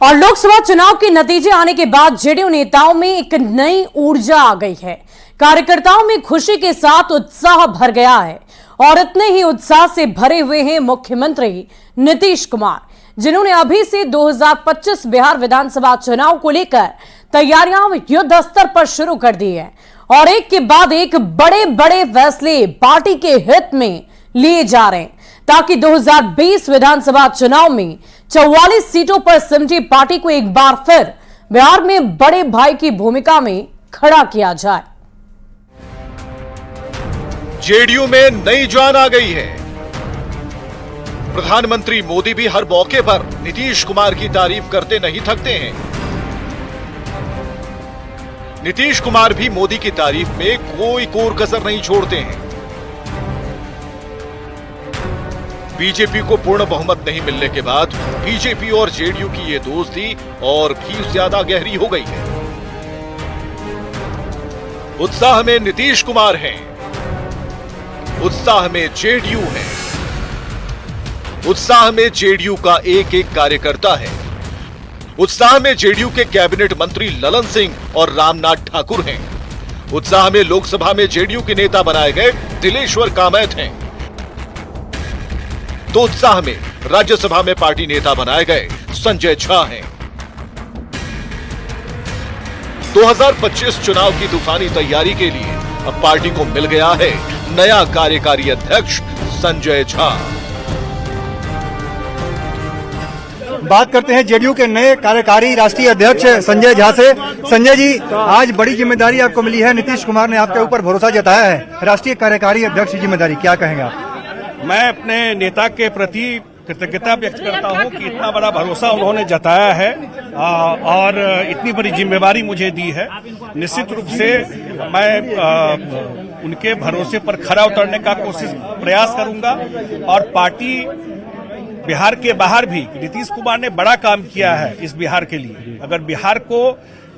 और लोकसभा चुनाव के नतीजे आने के बाद जेडीयू नेताओं में एक नई ऊर्जा आ गई है। कार्यकर्ताओं में खुशी के साथ उत्साह भर गया है और इतने ही उत्साह से भरे हुए हैं मुख्यमंत्री नीतीश कुमार, जिन्होंने अभी से 2025 बिहार विधानसभा चुनाव को लेकर तैयारियां युद्ध स्तर पर शुरू कर दी है और एक के बाद एक बड़े बड़े फैसले पार्टी के हित में लिए जा रहे हैं ताकि 2020 विधानसभा चुनाव में 44 सीटों पर सिमटी पार्टी को एक बार फिर बिहार में बड़े भाई की भूमिका में खड़ा किया जाए। जेडीयू में नई जान आ गई है। प्रधानमंत्री मोदी भी हर मौके पर नीतीश कुमार की तारीफ करते नहीं थकते हैं। नीतीश कुमार भी मोदी की तारीफ में कोई कोर कसर नहीं छोड़ते हैं। बीजेपी को पूर्ण बहुमत नहीं मिलने के बाद बीजेपी और जेडीयू की ये दोस्ती और भी ज्यादा गहरी हो गई है। उत्साह में नीतीश कुमार हैं, उत्साह में जेडीयू है, उत्साह में जेडीयू का एक एक कार्यकर्ता है, उत्साह में जेडीयू के कैबिनेट मंत्री ललन सिंह और रामनाथ ठाकुर हैं, उत्साह में लोकसभा में जेडीयू के नेता बनाए गए दिलेश्वर कामैत हैं, तो उत्साह में राज्यसभा में पार्टी नेता बनाए गए संजय झा हैं। 2025 चुनाव की तूफानी तैयारी के लिए अब पार्टी को मिल गया है नया कार्यकारी अध्यक्ष संजय झा। बात करते हैं जेडीयू के नए कार्यकारी राष्ट्रीय अध्यक्ष संजय झा से। संजय जी, आज बड़ी जिम्मेदारी आपको मिली है, नीतीश कुमार ने आपके ऊपर भरोसा जताया है, राष्ट्रीय कार्यकारी अध्यक्ष की जिम्मेदारी, क्या कहेंगे आप? मैं अपने नेता के प्रति कृतज्ञता व्यक्त करता हूं कि इतना बड़ा भरोसा उन्होंने जताया है और इतनी बड़ी जिम्मेदारी मुझे दी है। निश्चित रूप से मैं उनके भरोसे पर खरा उतरने का प्रयास करूंगा और पार्टी बिहार के बाहर भी नीतीश कुमार ने बड़ा काम किया है इस बिहार के लिए। अगर बिहार को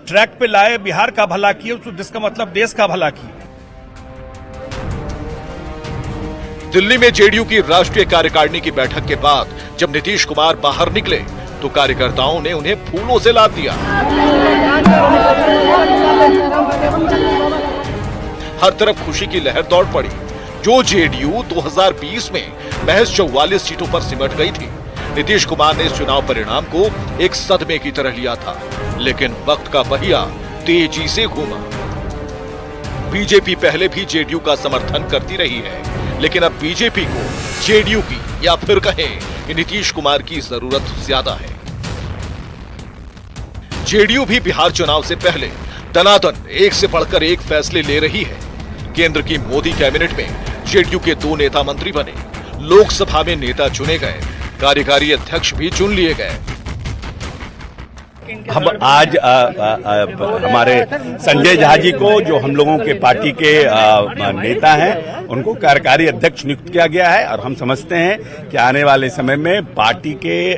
ट्रैक पे लाए, बिहार का भला किए तो जिसका मतलब देश का भला किए। दिल्ली में जेडीयू की राष्ट्रीय कार्यकारिणी की बैठक के बाद जब नीतीश कुमार बाहर निकले तो कार्यकर्ताओं ने उन्हें फूलों से लाद दिया। हर तरफ खुशी की लहर दौड़ पड़ी। जो जेडीयू 2020 में महज 44 सीटों पर सिमट गई थी, नीतीश कुमार ने इस चुनाव परिणाम को एक सदमे की तरह लिया था, लेकिन वक्त का पहिया तेजी से घूमा। बीजेपी पहले भी जेडीयू का समर्थन करती रही है, लेकिन अब बीजेपी को जेडीयू की या फिर कहें कि नीतीश कुमार की जरूरत ज्यादा है। जेडीयू भी बिहार चुनाव से पहले दनादन एक से बढ़कर एक फैसले ले रही है। केंद्र की मोदी कैबिनेट में जेडीयू के 2 नेता मंत्री बने, लोकसभा में नेता चुने गए, कार्यकारी अध्यक्ष भी चुन लिए गए। हम आज हमारे संजय झा जी को, जो हम लोगों के पार्टी के नेता हैं, उनको कार्यकारी अध्यक्ष नियुक्त किया गया है और हम समझते हैं कि आने वाले समय में पार्टी के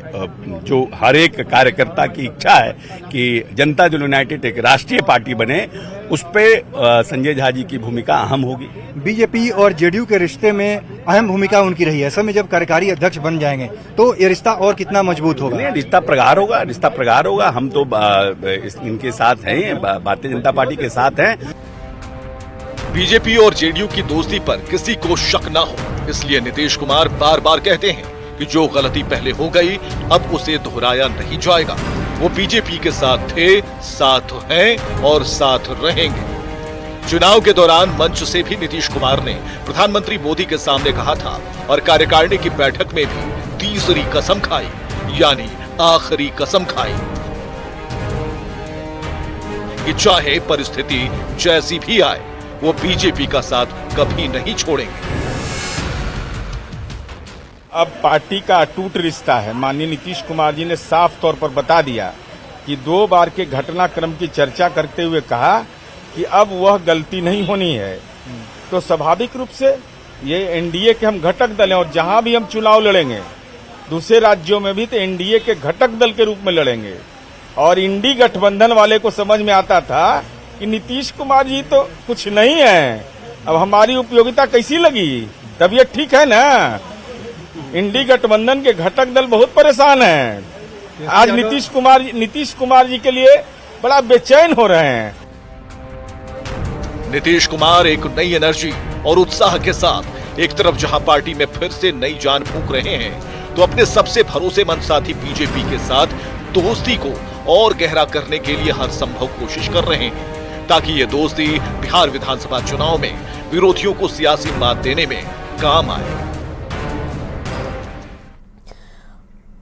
जो हर एक कार्यकर्ता की इच्छा है कि जनता दल यूनाइटेड एक राष्ट्रीय पार्टी बने, उस पे संजय झा जी की भूमिका अहम होगी। बीजेपी और जेडीयू के रिश्ते में अहम भूमिका उनकी रही है। ऐसे में जब कार्यकारी अध्यक्ष बन जाएंगे तो ये रिश्ता और कितना मजबूत होगा? रिश्ता प्रगाढ़ होगा, रिश्ता प्रगाढ़ होगा। हम तो इनके साथ हैं, भारतीय जनता पार्टी के साथ हैं। बीजेपी और जेडीयू की दोस्ती पर किसी को शक न हो, इसलिए नीतीश कुमार बार बार कहते हैं कि जो गलती पहले हो गई अब उसे दोहराया नहीं जाएगा। वो बीजेपी के साथ थे, साथ हैं और साथ रहेंगे। चुनाव के दौरान मंच से भी नीतीश कुमार ने प्रधानमंत्री मोदी के सामने कहा था और कार्यकारिणी की बैठक में भी तीसरी कसम खाई, यानी आखिरी कसम खाई कि चाहे परिस्थिति जैसी भी आए, वो बीजेपी का साथ कभी नहीं छोड़ेंगे। अब पार्टी का अटूट रिश्ता है। माननीय नीतीश कुमार जी ने साफ तौर पर बता दिया कि 2 बार के घटनाक्रम की चर्चा करते हुए कहा कि अब वह गलती नहीं होनी है। तो स्वाभाविक रूप से ये एनडीए के हम घटक दल हैं और जहां भी हम चुनाव लड़ेंगे दूसरे राज्यों में भी तो एनडीए के घटक दल के रूप में लड़ेंगे। और इंडी गठबंधन वाले को समझ में आता था कि नीतीश कुमार जी तो कुछ नहीं है, अब हमारी उपयोगिता कैसी लगी? तबीयत ठीक है ना? इंडी गठबंधन के घटक दल बहुत परेशान हैं आज नीतीश कुमार जी के लिए बड़ा बेचैन हो रहे हैं। नीतीश कुमार एक नई एनर्जी और उत्साह के साथ एक तरफ जहां पार्टी में फिर से नई जान फूंक रहे हैं, तो अपने सबसे भरोसेमंद साथी बीजेपी के साथ दोस्ती को और गहरा करने के लिए हर संभव कोशिश कर रहे हैं, ताकि ये दोस्ती बिहार विधानसभा चुनाव में विरोधियों को सियासी मात देने में काम आए।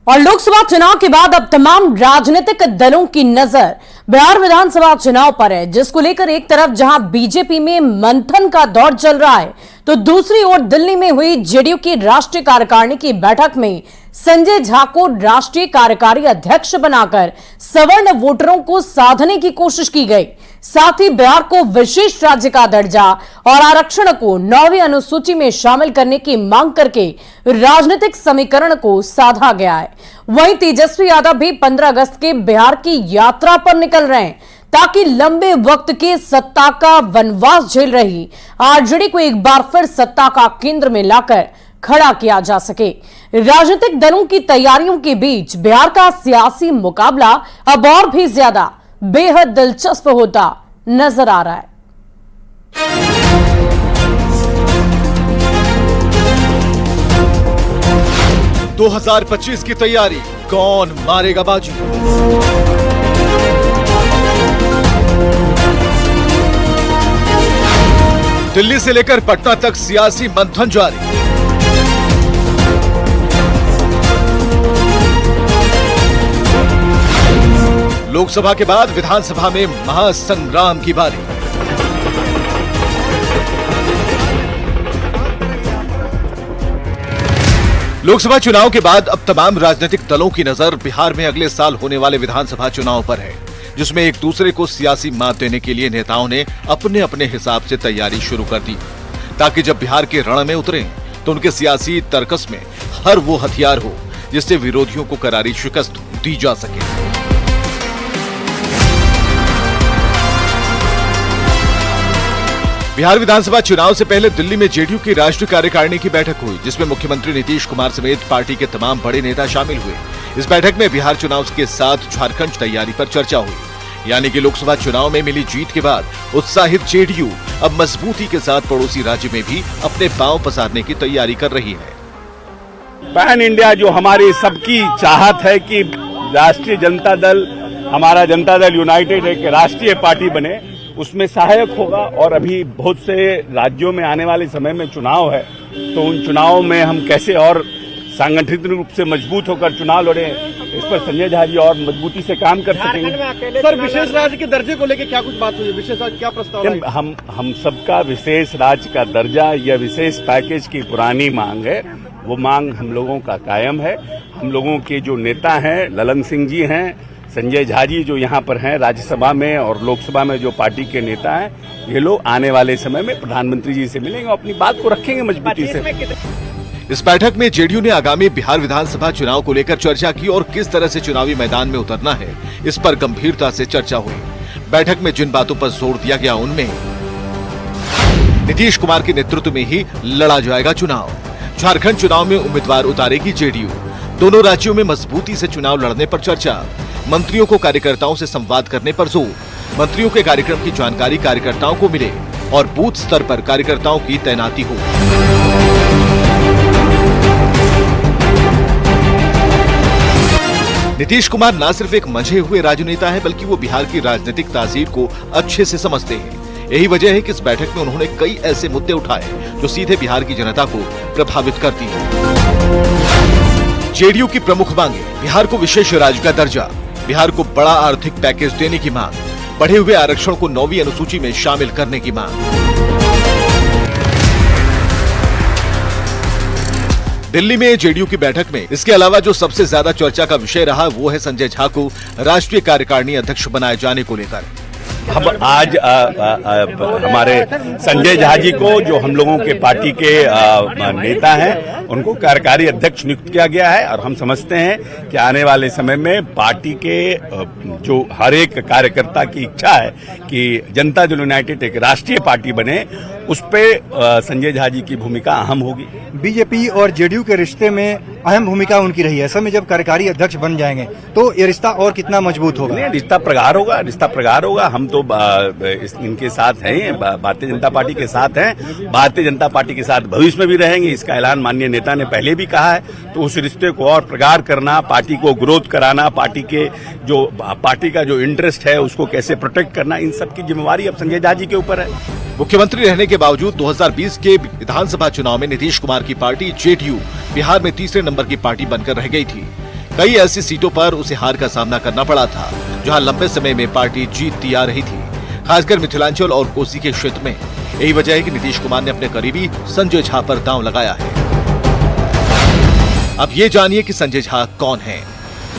और लोकसभा चुनाव के बाद अब तमाम राजनीतिक दलों की नजर बिहार विधानसभा चुनाव पर है, जिसको लेकर एक तरफ जहां बीजेपी में मंथन का दौर चल रहा है, तो दूसरी ओर दिल्ली में हुई जेडीयू की राष्ट्रीय कार्यकारिणी की बैठक में संजय झा को राष्ट्रीय कार्यकारी अध्यक्ष बनाकर सवर्ण वोटरों को साधने की कोशिश की गई। साथ ही बिहार को विशेष राज्य का दर्जा और आरक्षण को 9वीं अनुसूची में शामिल करने की मांग करके राजनीतिक समीकरण को साधा गया है। वहीं तेजस्वी यादव भी 15 अगस्त के बिहार की यात्रा पर निकल रहे हैं, ताकि लंबे वक्त के सत्ता का वनवास झेल रही आरजेडी को एक बार फिर सत्ता का केंद्र में लाकर खड़ा किया जा सके। राजनीतिक दलों की तैयारियों के बीच बिहार का सियासी मुकाबला अब और भी ज्यादा बेहद दिलचस्प होता नजर आ रहा है। 2025 की तैयारी, कौन मारेगा बाजी? दिल्ली से लेकर पटना तक सियासी मंथन जारी। लोकसभा के बाद विधानसभा में महासंग्राम की बारी। लोकसभा चुनाव के बाद अब तमाम राजनीतिक दलों की नजर बिहार में अगले साल होने वाले विधानसभा चुनाव पर है, जिसमें एक दूसरे को सियासी मात देने के लिए नेताओं ने अपने अपने हिसाब से तैयारी शुरू कर दी, ताकि जब बिहार के रण में उतरें तो उनके सियासी तर्कस में हर वो हथियार हो जिससे विरोधियों को करारी शिकस्त दी जा सके। बिहार विधानसभा चुनाव से पहले दिल्ली में जेडीयू की राष्ट्रीय कार्यकारिणी की बैठक हुई, जिसमें मुख्यमंत्री नीतीश कुमार समेत पार्टी के तमाम बड़े नेता शामिल हुए। इस बैठक में बिहार चुनाव के साथ झारखंड तैयारी पर चर्चा हुई, यानी कि लोकसभा चुनाव में मिली जीत के बाद उत्साहित जेडीयू अब मजबूती के साथ पड़ोसी राज्य में भी अपने पांव पसारने की तैयारी कर रही है। पैन इंडिया जो हमारी सबकी चाहत है कि राष्ट्रीय जनता दल, हमारा जनता दल यूनाइटेड एक राष्ट्रीय पार्टी बने, उसमें सहायक होगा। और अभी बहुत से राज्यों में आने वाले समय में चुनाव है, तो उन चुनावों में हम कैसे और संगठित रूप से मजबूत होकर चुनाव लड़े, इस पर संजय झा जी और मजबूती से काम कर सकेंगे। सर, विशेष राज्य के दर्जे को लेकर क्या कुछ बात हुई? विशेष राज्य क्या प्रस्ताव है? हम सबका विशेष राज्य का दर्जा या विशेष पैकेज की पुरानी मांग है, वो मांग हम लोगों का कायम है। हम लोगों के जो नेता हैं, ललन सिंह जी हैं, संजय झा जी जो यहाँ पर हैं राज्यसभा में और लोकसभा में जो पार्टी के नेता हैं, ये लोग आने वाले समय में प्रधानमंत्री जी से मिलेंगे और अपनी बात को रखेंगे मजबूती से। इस बैठक में जेडीयू ने आगामी बिहार विधानसभा चुनाव को लेकर चर्चा की और किस तरह से चुनावी मैदान में उतरना है, इस पर गंभीरता से चर्चा हुई। बैठक में जिन बातों पर जोर दिया गया, उनमें नीतीश कुमार के नेतृत्व में ही लड़ा जाएगा चुनाव, झारखंड चुनाव में उम्मीदवार उतारेगी जेडीयू, दोनों राज्यों में मजबूती से चुनाव लड़ने पर चर्चा, मंत्रियों को कार्यकर्ताओं से संवाद करने पर जोर, मंत्रियों के कार्यक्रम की जानकारी कार्यकर्ताओं को मिले और बूथ स्तर पर कार्यकर्ताओं की तैनाती हो। नीतीश कुमार न सिर्फ एक मंझे हुए राजनेता है, बल्कि वो बिहार की राजनीतिक तासीर को अच्छे से समझते हैं। यही वजह है कि इस बैठक में उन्होंने कई ऐसे मुद्दे उठाए जो सीधे बिहार की जनता को प्रभावित करती है। जेडीयू की प्रमुख मांगे, बिहार को विशेष राज्य का दर्जा, बिहार को बड़ा आर्थिक पैकेज देने की मांग, बढ़े हुए आरक्षण को 9वीं अनुसूची में शामिल करने की मांग। दिल्ली में जेडीयू की बैठक में इसके अलावा जो सबसे ज्यादा चर्चा का विषय रहा, वो है संजय झा को राष्ट्रीय कार्यकारिणी अध्यक्ष बनाए जाने को लेकर। हम आज हमारे संजय झा जी को, जो हम लोगों के पार्टी के नेता हैं, उनको कार्यकारी अध्यक्ष नियुक्त किया गया है और हम समझते हैं कि आने वाले समय में पार्टी के जो हर एक कार्यकर्ता की इच्छा है कि जनता दल यूनाइटेड एक राष्ट्रीय पार्टी बने, उस पे संजय झा जी की भूमिका अहम होगी। बीजेपी और जेडीयू के रिश्ते में अहम भूमिका उनकी रही है। ऐसे में जब कार्यकारी अध्यक्ष बन जाएंगे तो ये रिश्ता और कितना मजबूत होगा? रिश्ता प्रगाढ़ होगा, रिश्ता प्रगाढ़ होगा। हम तो इनके साथ हैं, भारतीय जनता पार्टी के साथ हैं, भारतीय जनता पार्टी के साथ भविष्य में भी रहेंगे। इसका ऐलान माननीय नेता ने पहले भी कहा है। तो उस रिश्ते को और प्रगाढ़ करना, पार्टी को ग्रोथ कराना, पार्टी का जो इंटरेस्ट है उसको कैसे प्रोटेक्ट करना, इन सब की जिम्मेवारी अब संजय झा जी के ऊपर है। मुख्यमंत्री रहने के बावजूद 2020 के विधानसभा चुनाव में नीतीश कुमार की पार्टी जेडीयू बिहार में तीसरे नंबर की पार्टी बनकर रह गई थी। कई ऐसी सीटों पर उसे हार का सामना करना पड़ा था जहां लंबे समय में पार्टी जीतती आ रही थी, खासकर मिथिलांचल और कोसी के क्षेत्र में। यही वजह है कि नीतीश कुमार ने अपने करीबी संजय झा पर दांव लगाया है। अब ये जानिए कि संजय झा कौन है।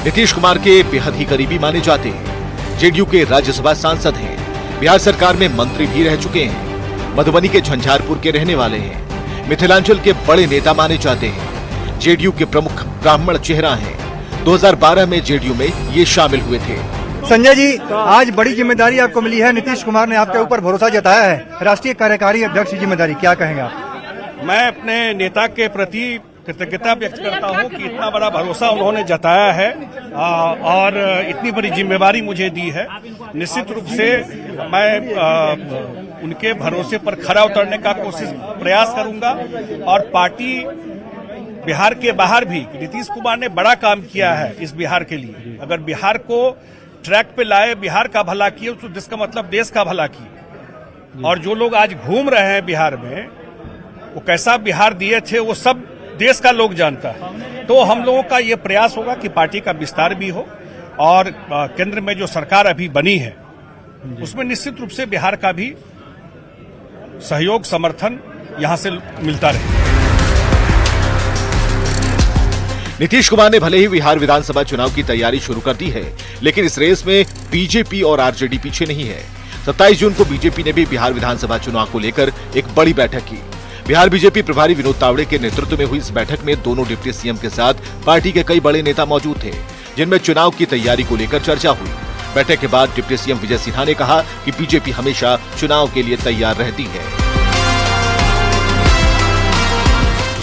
नीतीश कुमार के बेहद ही करीबी माने जाते हैं। जेडीयू के राज्यसभा सांसद हैं, बिहार सरकार में मंत्री भी रह चुके हैं, मधुबनी के झंझारपुर के रहने वाले हैं, मिथिलांचल के बड़े नेता माने जाते हैं, जेडीयू के प्रमुख ब्राह्मण चेहरा हैं। 2012 में जेडीयू में ये शामिल हुए थे। संजय जी, आज बड़ी जिम्मेदारी आपको मिली है। नीतीश कुमार ने आपके ऊपर भरोसा जताया है, राष्ट्रीय कार्यकारी अध्यक्ष की जिम्मेदारी, क्या कहेंगे आप? मैं अपने नेता के प्रति कृतज्ञता व्यक्त करता हूं कि इतना बड़ा भरोसा उन्होंने जताया है और इतनी बड़ी जिम्मेवारी मुझे दी है। निश्चित रूप से मैं उनके भरोसे पर खरा उतरने का प्रयास करूंगा और पार्टी बिहार के बाहर भी, नीतीश कुमार ने बड़ा काम किया है इस बिहार के लिए। अगर बिहार को ट्रैक पे लाए, बिहार का भला किए, तो जिसका मतलब देश का भला किए। और जो लोग आज घूम रहे हैं बिहार में, वो कैसा बिहार दिए थे वो सब देश का लोग जानता है। तो हम लोगों का ये प्रयास होगा कि पार्टी का विस्तार भी हो और केंद्र में जो सरकार अभी बनी है उसमें निश्चित रूप से बिहार का भी सहयोग, समर्थन यहां से मिलता रहे। नीतीश कुमार ने भले ही बिहार विधानसभा चुनाव की तैयारी शुरू कर दी है, लेकिन इस रेस में बीजेपी और आरजेडी पीछे नहीं है। 27 जून को बीजेपी ने भी बिहार विधानसभा चुनाव को लेकर एक बड़ी बैठक की। बिहार बीजेपी प्रभारी विनोद तावड़े के नेतृत्व में हुई इस बैठक में दोनों डिप्टी सीएम के साथ पार्टी के कई बड़े नेता मौजूद थे, जिनमें चुनाव की तैयारी को लेकर चर्चा हुई। बैठक के बाद डिप्टी सीएम विजय सिन्हा ने कहा कि बीजेपी हमेशा चुनाव के लिए तैयार रहती है।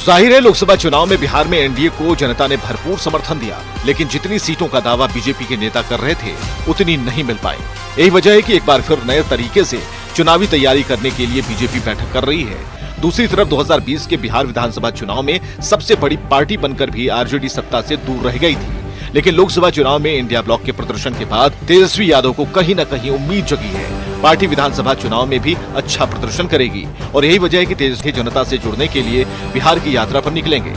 जाहिर है, लोकसभा चुनाव में बिहार में एनडीए को जनता ने भरपूर समर्थन दिया, लेकिन जितनी सीटों का दावा बीजेपी के नेता कर रहे थे उतनी नहीं मिल पाई। यही वजह है कि एक बार फिर नए तरीके से चुनावी तैयारी करने के लिए बीजेपी बैठक कर रही है। दूसरी तरफ 2020 के बिहार विधानसभा चुनाव में सबसे बड़ी पार्टी बनकर भी आरजेडी सत्ता से दूर रह गई थी, लेकिन लोकसभा चुनाव में इंडिया ब्लॉक के प्रदर्शन के बाद तेजस्वी यादव को कहीं न कहीं उम्मीद जगी है। पार्टी विधानसभा चुनाव में भी अच्छा प्रदर्शन करेगी और यही वजह है कि तेजस्वी जनता से जुड़ने के लिए बिहार की यात्रा पर निकलेंगे।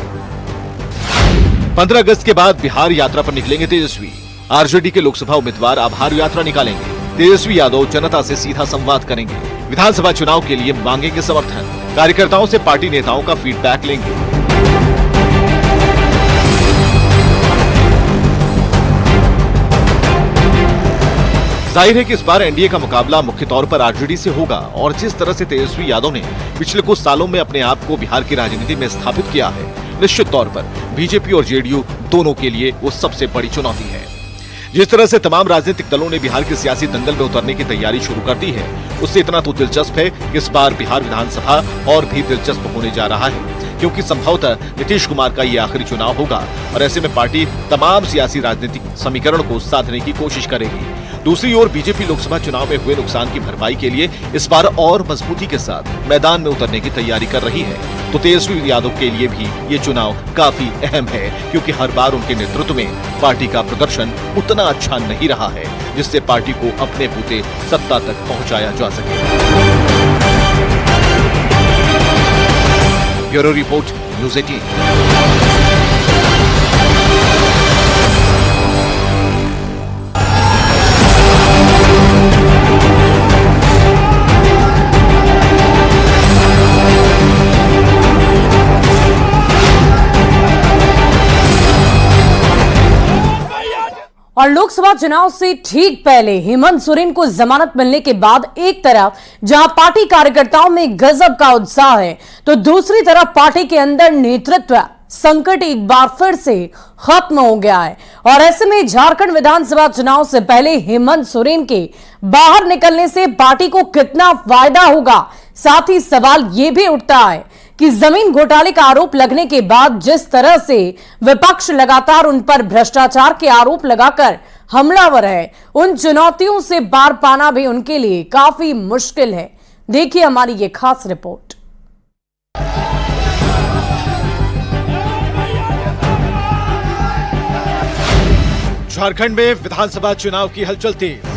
15 अगस्त के बाद बिहार यात्रा पर निकलेंगे तेजस्वी। आरजेडी के लोकसभा उम्मीदवार आभार यात्रा निकालेंगे। तेजस्वी यादव जनता से सीधा संवाद करेंगे। विधानसभा चुनाव के लिए मांगेंगे समर्थन। कार्यकर्ताओं से पार्टी नेताओं का फीडबैक लेंगे। जाहिर है कि इस बार एनडीए का मुकाबला मुख्य तौर पर आरजेडी से होगा और जिस तरह से तेजस्वी यादव ने पिछले कुछ सालों में अपने आप को बिहार की राजनीति में स्थापित किया है, निश्चित तौर पर बीजेपी और जेडीयू दोनों के लिए वो सबसे बड़ी चुनौती है। जिस तरह से तमाम राजनीतिक दलों ने बिहार के सियासी दंगल में उतरने की तैयारी शुरू कर दी है, उससे इतना तो दिलचस्प है कि इस बार बिहार विधानसभा और भी दिलचस्प होने जा रहा है, क्योंकि संभवतः नीतीश कुमार का ये आखिरी चुनाव होगा और ऐसे में पार्टी तमाम सियासी राजनीतिक समीकरण को साधने की कोशिश करेगी। दूसरी ओर बीजेपी लोकसभा चुनाव में हुए नुकसान की भरपाई के लिए इस बार और मजबूती के साथ मैदान में उतरने की तैयारी कर रही है। तो तेजस्वी यादव के लिए भी ये चुनाव काफी अहम है, क्योंकि हर बार उनके नेतृत्व में पार्टी का प्रदर्शन उतना अच्छा नहीं रहा है जिससे पार्टी को अपने बूते सत्ता तक पहुंचाया जा सके। Bureau report, news 18। और लोकसभा चुनाव से ठीक पहले हेमंत सोरेन को जमानत मिलने के बाद एक तरफ जहां पार्टी कार्यकर्ताओं में गजब का उत्साह है, तो दूसरी तरफ पार्टी के अंदर नेतृत्व संकट एक बार फिर से खत्म हो गया है। और ऐसे में झारखंड विधानसभा चुनाव से पहले हेमंत सोरेन के बाहर निकलने से पार्टी को कितना फायदा होगा, साथ ही सवाल यह भी उठता है कि जमीन घोटाले का आरोप लगने के बाद जिस तरह से विपक्ष लगातार उन पर भ्रष्टाचार के आरोप लगाकर हमलावर है, उन चुनौतियों से पार पाना भी उनके लिए काफी मुश्किल है। देखिए हमारी ये खास रिपोर्ट। झारखंड में विधानसभा चुनाव की हलचल तेज।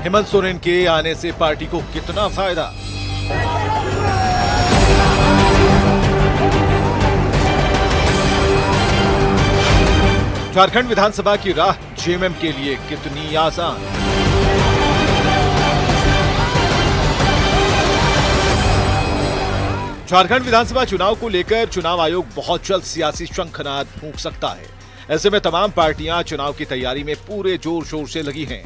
हेमंत सोरेन के आने से पार्टी को कितना फायदा? झारखंड विधानसभा की राह जेएमएम के लिए कितनी आसान? झारखंड विधानसभा चुनाव को लेकर चुनाव आयोग बहुत जल्द सियासी शंखनाद फूंक सकता है। ऐसे में तमाम पार्टियां चुनाव की तैयारी में पूरे जोर शोर से लगी हैं।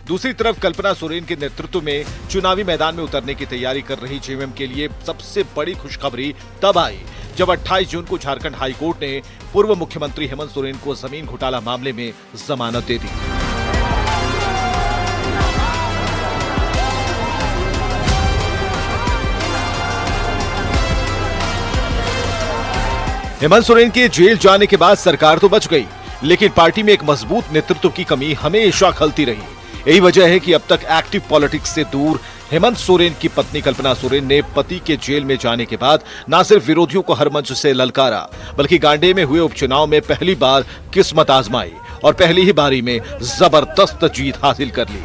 दूसरी तरफ कल्पना सोरेन के नेतृत्व में चुनावी मैदान में उतरने की तैयारी कर रही जेएमएम के लिए सबसे बड़ी खुशखबरी तब आई जब 28 जून को झारखंड हाई कोर्ट ने पूर्व मुख्यमंत्री हेमंत सोरेन को जमीन घोटाला मामले में जमानत दे दी। हेमंत सोरेन के जेल जाने के बाद सरकार तो बच गई, लेकिन पार्टी में एक मजबूत नेतृत्व की कमी हमेशा खलती रही। यही वजह है कि अब तक एक्टिव पॉलिटिक्स से दूर हेमंत सोरेन की पत्नी कल्पना सोरेन ने पति के जेल में जाने के बाद न सिर्फ विरोधियों को हर मंच से ललकारा, बल्कि गांडे में हुए उपचुनाव में पहली बार किस्मत आजमाई और पहली ही बारी में जबरदस्त जीत हासिल कर ली।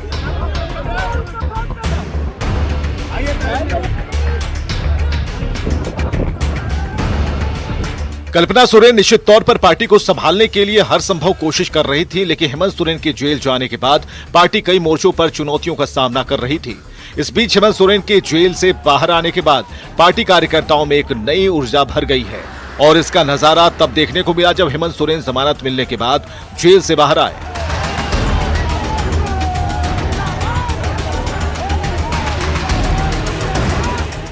कल्पना सोरेन निश्चित तौर पर पार्टी को संभालने के लिए हर संभव कोशिश कर रही थी, लेकिन हेमंत सोरेन के जेल जाने के बाद पार्टी कई मोर्चों पर चुनौतियों का सामना कर रही थी। इस बीच हेमंत सोरेन के जेल से बाहर आने के बाद पार्टी कार्यकर्ताओं में एक नई ऊर्जा भर गई है और इसका नजारा तब देखने को मिला जब हेमंत सोरेन जमानत मिलने के बाद जेल से बाहर आए।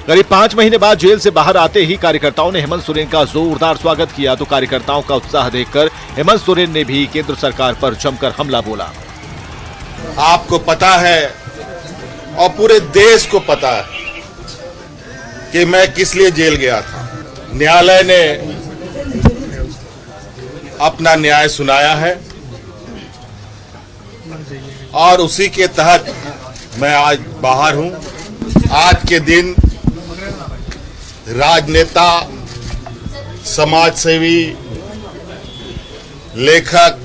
करीब 5 महीने बाद जेल से बाहर आते ही कार्यकर्ताओं ने हेमंत सोरेन का जोरदार स्वागत किया, तो कार्यकर्ताओं का उत्साह देखकर हेमंत सोरेन ने भी केंद्र सरकार पर जमकर हमला बोला। आपको पता है और पूरे देश को पता है कि मैं किस लिए जेल गया था। न्यायालय ने अपना न्याय सुनाया है और उसी के तहत मैं आज बाहर हूं। आज के दिन राजनेता, समाजसेवी, लेखक,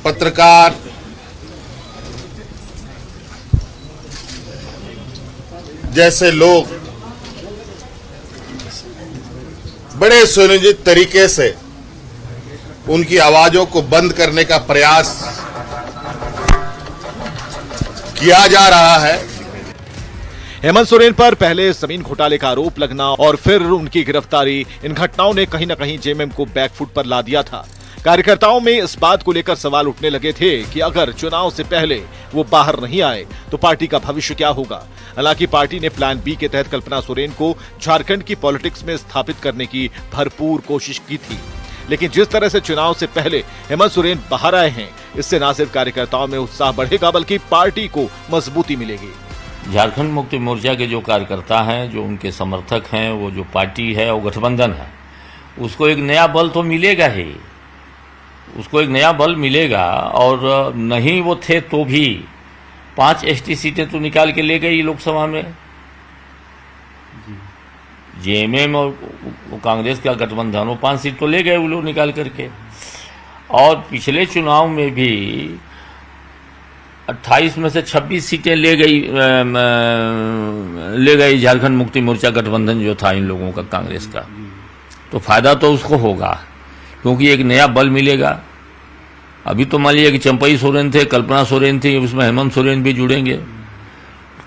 पत्रकार, जैसे लोग बड़े सुनियोजित तरीके से उनकी आवाजों को बंद करने का प्रयास किया जा रहा है। हेमंत सोरेन पर पहले जमीन घोटाले का आरोप लगना और फिर उनकी गिरफ्तारी, इन घटनाओं ने कहीं न कहीं जेएमएम को बैकफुट पर ला दिया था। कार्यकर्ताओं में इस बात को लेकर सवाल उठने लगे थे कि अगर चुनाव से पहले वो बाहर नहीं आए तो पार्टी का भविष्य क्या होगा। हालांकि पार्टी ने प्लान बी के तहत कल्पना सोरेन को झारखंड की पॉलिटिक्स में स्थापित करने की भरपूर कोशिश की थी, लेकिन जिस तरह से चुनाव से पहले हेमंत सोरेन बाहर आए हैं, इससे न सिर्फ कार्यकर्ताओं में उत्साह बढ़ेगा बल्कि पार्टी को मजबूती मिलेगी। झारखंड मुक्ति मोर्चा के जो कार्यकर्ता हैं, जो उनके समर्थक हैं, वो जो पार्टी है, वो गठबंधन है, उसको एक नया बल तो मिलेगा ही, उसको एक नया बल मिलेगा। और नहीं वो थे तो भी 5 एसटी सीटें तो निकाल के ले गई लोकसभा में। जेएमएम और कांग्रेस का गठबंधन वो 5 सीट तो ले गए वो लोग निकाल करके। और पिछले चुनाव में भी 28 में से 26 सीटें ले गई झारखंड मुक्ति मोर्चा गठबंधन जो था इन लोगों का, कांग्रेस का। तो फायदा तो उसको होगा क्योंकि एक नया बल मिलेगा। अभी तो मान लीजिए कि चंपई सोरेन थे, कल्पना सोरेन थी, उसमें हेमंत सोरेन भी जुड़ेंगे,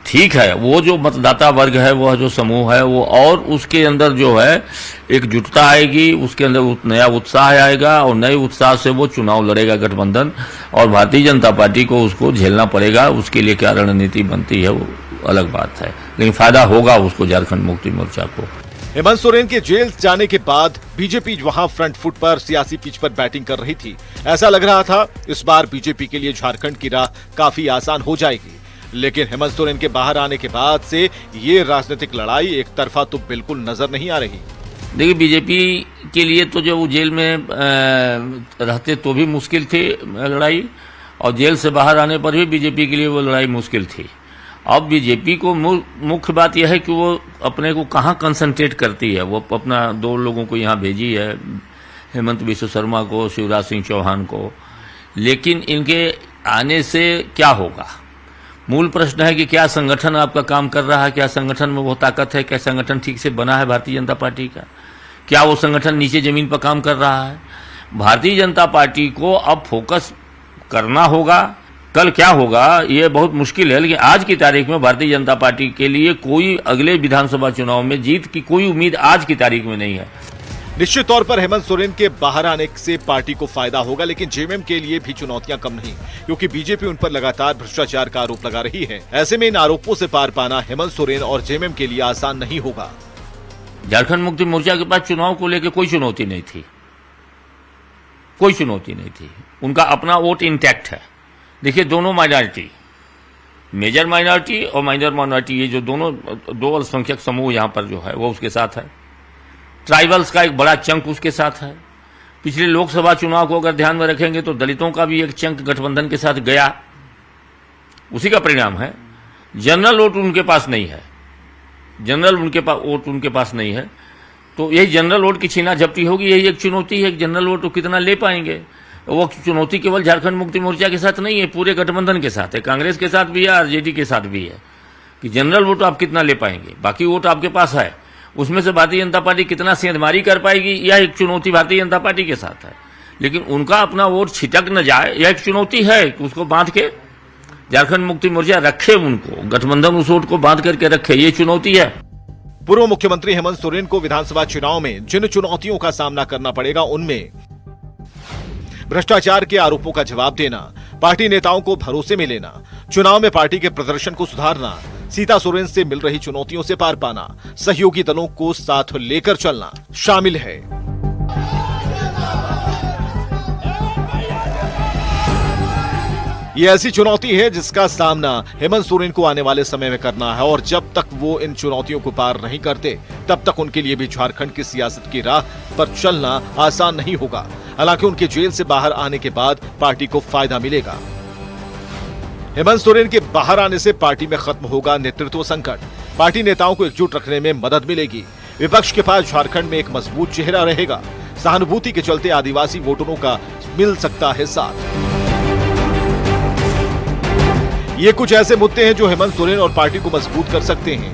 ठीक है, वो जो मतदाता वर्ग है, वह जो समूह है, वो और उसके अंदर जो है एक जुटता आएगी, उसके अंदर नया उत्साह आएगा और नए उत्साह से वो चुनाव लड़ेगा गठबंधन, और भारतीय जनता पार्टी को उसको झेलना पड़ेगा। उसके लिए क्या रणनीति बनती है वो अलग बात है, लेकिन फायदा होगा उसको झारखंड मुक्ति मोर्चा को। हेमंत सोरेन के जेल जाने के बाद बीजेपी वहां फ्रंट फुट पर सियासी पिच पर बैटिंग कर रही थी। ऐसा लग रहा था इस बार बीजेपी के लिए झारखंड की राह काफी आसान हो जाएगी, लेकिन हेमंत सोरेन के बाहर आने के बाद से ये राजनीतिक लड़ाई एक तरफा तो बिल्कुल नजर नहीं आ रही। देखिए, बीजेपी के लिए तो जब वो जेल में रहते तो भी मुश्किल थी लड़ाई, और जेल से बाहर आने पर भी बीजेपी के लिए वो लड़ाई मुश्किल थी। अब बीजेपी को मुख्य बात यह है कि वो अपने को कहाँ कंसंट्रेट करती है। वो अपना 2 लोगों को यहाँ भेजी है, हेमंत बिश्व शर्मा को, शिवराज सिंह चौहान को, लेकिन इनके आने से क्या होगा? मूल प्रश्न है कि क्या संगठन आपका काम कर रहा है, क्या संगठन में वो ताकत है, क्या संगठन ठीक से बना है भारतीय जनता पार्टी का, क्या वो संगठन नीचे जमीन पर काम कर रहा है। भारतीय जनता पार्टी को अब फोकस करना होगा। कल क्या होगा ये बहुत मुश्किल है, लेकिन आज की तारीख में भारतीय जनता पार्टी के लिए कोई अगले विधानसभा चुनाव में जीत की कोई उम्मीद आज की तारीख में नहीं है। निश्चित तौर पर हेमंत सोरेन के बाहर आने से पार्टी को फायदा होगा, लेकिन जेएमएम के लिए भी चुनौतियां कम नहीं, क्योंकि बीजेपी उन पर लगातार भ्रष्टाचार का आरोप लगा रही है। ऐसे में इन आरोपों से पार पाना हेमंत सोरेन और जेएमएम के लिए आसान नहीं होगा। झारखंड मुक्ति मोर्चा के पास चुनाव को लेकर कोई चुनौती नहीं थी, कोई चुनौती नहीं थी। उनका अपना वोट इंटैक्ट है। देखिए, दोनों माइनॉरिटी, मेजर माइनॉरिटी और माइनर माइनॉरिटी, ये जो दोनों 2 अल्पसंख्यक समूह यहाँ पर जो है वो उसके साथ है। ट्राइबल्स का एक बड़ा चंक उसके साथ है। पिछले लोकसभा चुनाव को अगर ध्यान में रखेंगे तो दलितों का भी एक चंक गठबंधन के साथ गया, उसी का परिणाम है। जनरल वोट उनके पास नहीं है, जनरल वोट उनके पास नहीं है, तो यही जनरल वोट की छीना झपटी होगी। यही एक चुनौती है, जनरल वोट कितना ले पाएंगे। वो चुनौती केवल झारखंड मुक्ति मोर्चा के साथ नहीं है, पूरे गठबंधन के साथ है, कांग्रेस के साथ भी है, आरजेडी के साथ भी है, कि जनरल वोट आप कितना ले पाएंगे। बाकी वोट आपके पास है, उसमें से भारतीय जनता पार्टी कितना सेंधमारी कर पाएगी, यह एक चुनौती भारतीय जनता पार्टी के साथ है। लेकिन उनका अपना वोट छिटक न जाए, यह एक चुनौती है कि उसको बांध के झारखंड मुक्ति मोर्चा रखे, उनको गठबंधन उस वोट को बांध करके रखे, ये चुनौती है। पूर्व मुख्यमंत्री हेमंत सोरेन को विधानसभा चुनाव में जिन चुनौतियों का सामना करना पड़ेगा, उनमें भ्रष्टाचार के आरोपों का जवाब देना, पार्टी नेताओं को भरोसे में लेना, चुनाव में पार्टी के प्रदर्शन को सुधारना, सीता सोरेन से मिल रही चुनौतियों से पार पाना, सहयोगी दलों को साथ लेकर चलना शामिल है। ये ऐसी चुनौती है जिसका सामना हेमंत सोरेन को आने वाले समय में करना है, और जब तक वो इन चुनौतियों को पार नहीं करते तब तक उनके लिए भी झारखंड की सियासत की राह पर चलना आसान नहीं होगा। हालांकि उनके जेल से बाहर आने के बाद पार्टी को फायदा मिलेगा। हेमंत सोरेन के बाहर आने से पार्टी में खत्म होगा नेतृत्व संकट, पार्टी नेताओं को एकजुट रखने में मदद मिलेगी, विपक्ष के पास झारखंड में एक मजबूत चेहरा रहेगा, सहानुभूति के चलते आदिवासी वोटरों का मिल सकता है साथ। ये कुछ ऐसे मुद्दे हैं जो हेमंत सोरेन और पार्टी को मजबूत कर सकते हैं।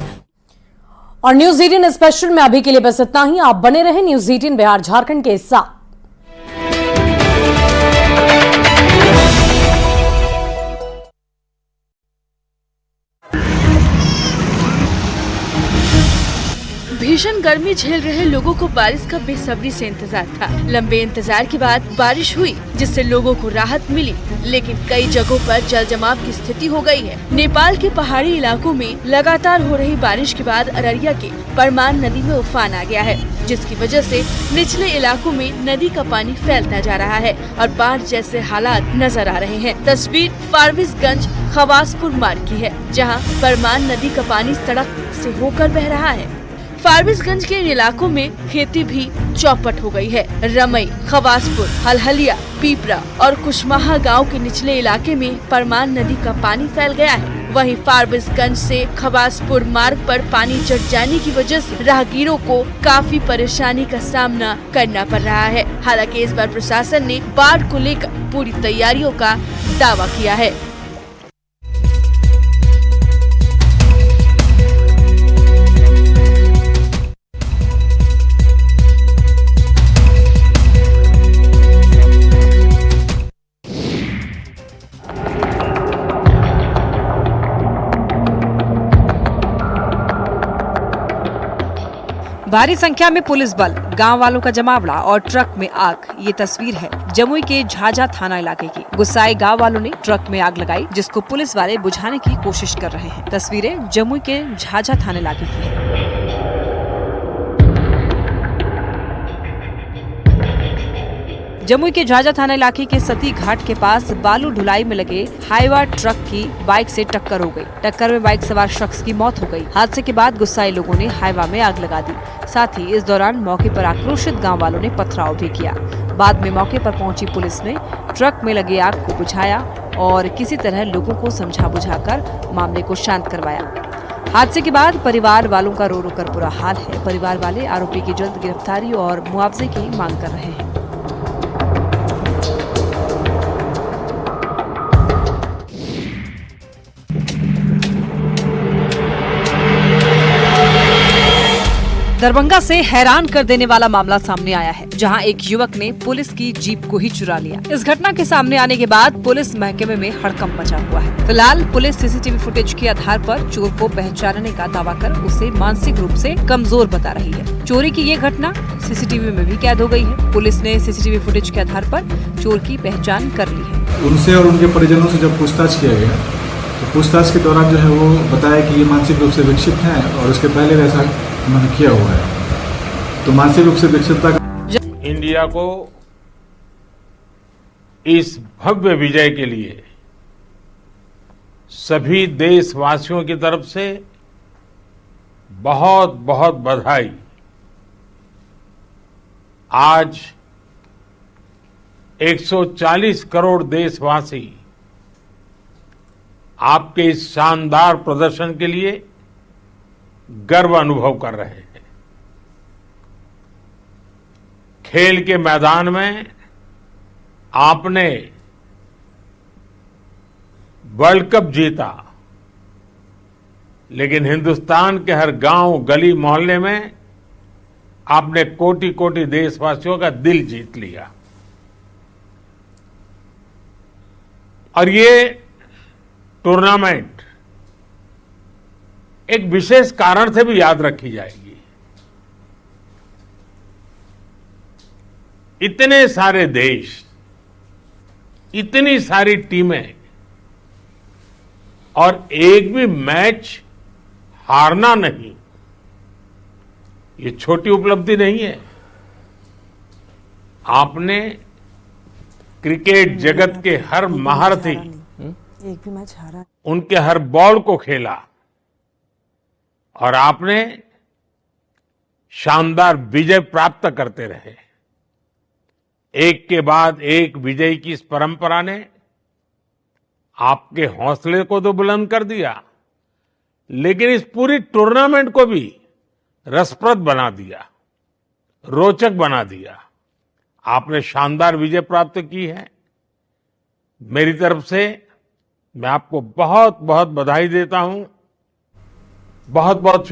और न्यूज 18 स्पेशल में अभी के लिए बस इतना ही। आप बने रहे न्यूज 18 बिहार झारखंड के साथ। भीषण गर्मी झेल रहे लोगों को बारिश का बेसब्री से इंतजार था। लंबे इंतजार के बाद बारिश हुई, जिससे लोगों को राहत मिली, लेकिन कई जगहों पर जल जमाव की स्थिति हो गई है। नेपाल के पहाड़ी इलाकों में लगातार हो रही बारिश के बाद अररिया के परमान नदी में उफान आ गया है, जिसकी वजह से निचले इलाकों में नदी का पानी फैलता जा रहा है और बाढ़ जैसे हालात नजर आ रहे हैं। तस्वीर फारबिसगंज खवासपुर मार्ग की है, जहाँ परमान नदी का पानी सड़क से होकर बह रहा है। फारबिसगंज के इन इलाकों में खेती भी चौपट हो गई है। रमई, खवासपुर, हलहलिया, पीपरा और कुशमाहा गांव के निचले इलाके में परमान नदी का पानी फैल गया है। वहीं फारबिसगंज से खवासपुर मार्ग पर पानी चढ़ जाने की वजह से राहगीरों को काफी परेशानी का सामना करना पड़ रहा है। हालांकि इस बार प्रशासन ने बाढ़ को लेकर पूरी तैयारियों का दावा किया है। भारी संख्या में पुलिस बल, गांव वालों का जमावड़ा और ट्रक में आग। ये तस्वीर है जमुई के झाझा थाना इलाके की। गुस्साए गांव वालों ने ट्रक में आग लगाई, जिसको पुलिस वाले बुझाने की कोशिश कर रहे हैं। तस्वीरें जमुई के झाझा थाना इलाके की है। जमुई के झाझा थाना इलाके के सती घाट के पास बालू ढुलाई में लगे हाईवा ट्रक की बाइक से टक्कर हो गई। टक्कर में बाइक सवार शख्स की मौत हो गई। हादसे के बाद गुस्साए लोगों ने हाईवा में आग लगा दी। साथ ही इस दौरान मौके पर आक्रोशित गांव वालों ने पथराव भी किया। बाद में मौके पर पहुंची पुलिस ने ट्रक में लगे आग को बुझाया और किसी तरह लोगों को समझा बुझाकर मामले को शांत करवाया। हादसे के बाद परिवार वालों का रो रो कर बुरा हाल है। परिवार वाले आरोपी की जल्द गिरफ्तारी और मुआवजे की मांग कर रहे हैं। दरभंगा से हैरान कर देने वाला मामला सामने आया है, जहां एक युवक ने पुलिस की जीप को ही चुरा लिया। इस घटना के सामने आने के बाद पुलिस महकमे में हड़कंप मचा हुआ है। फिलहाल पुलिस सीसीटीवी फुटेज के आधार पर चोर को पहचानने का दावा कर उसे मानसिक रूप से कमजोर बता रही है। चोरी की ये घटना सीसीटीवी में भी कैद हो गई है। पुलिस ने सीसीटीवी फुटेज के आधार पर चोर की पहचान कर ली है। उनसे और उनके परिजनों से जब पूछताछ किया गया तो पूछताछ के दौरान जो है वो बताया कि ये मानसिक रूप से विकसित हैं और उसके पहले वैसा उन्होंने किया हुआ है। तो मानसिक रूप से विकसितता इंडिया को इस भव्य विजय के लिए सभी देशवासियों की तरफ से बहुत बहुत बधाई। आज 140 करोड़ देशवासी आपके इस शानदार प्रदर्शन के लिए गर्व अनुभव कर रहे हैं। खेल के मैदान में आपने वर्ल्ड कप जीता, लेकिन हिंदुस्तान के हर गांव, गली, मोहल्ले में आपने कोटि कोटि देशवासियों का दिल जीत लिया। और ये टूर्नामेंट एक विशेष कारण से भी याद रखी जाएगी। इतने सारे देश, इतनी सारी टीमें और एक भी मैच हारना नहीं, ये छोटी उपलब्धि नहीं है। आपने क्रिकेट जगत के हर महारथी, एक भी मैच हारा, उनके हर बॉल को खेला और आपने शानदार विजय प्राप्त करते रहे। एक के बाद एक विजय की इस परंपरा ने आपके हौसले को तो बुलंद कर दिया, लेकिन इस पूरी टूर्नामेंट को भी रसप्रद बना दिया, रोचक बना दिया। आपने शानदार विजय प्राप्त की है। मेरी तरफ से मैं आपको बहुत बहुत बधाई देता हूं। बहुत बहुत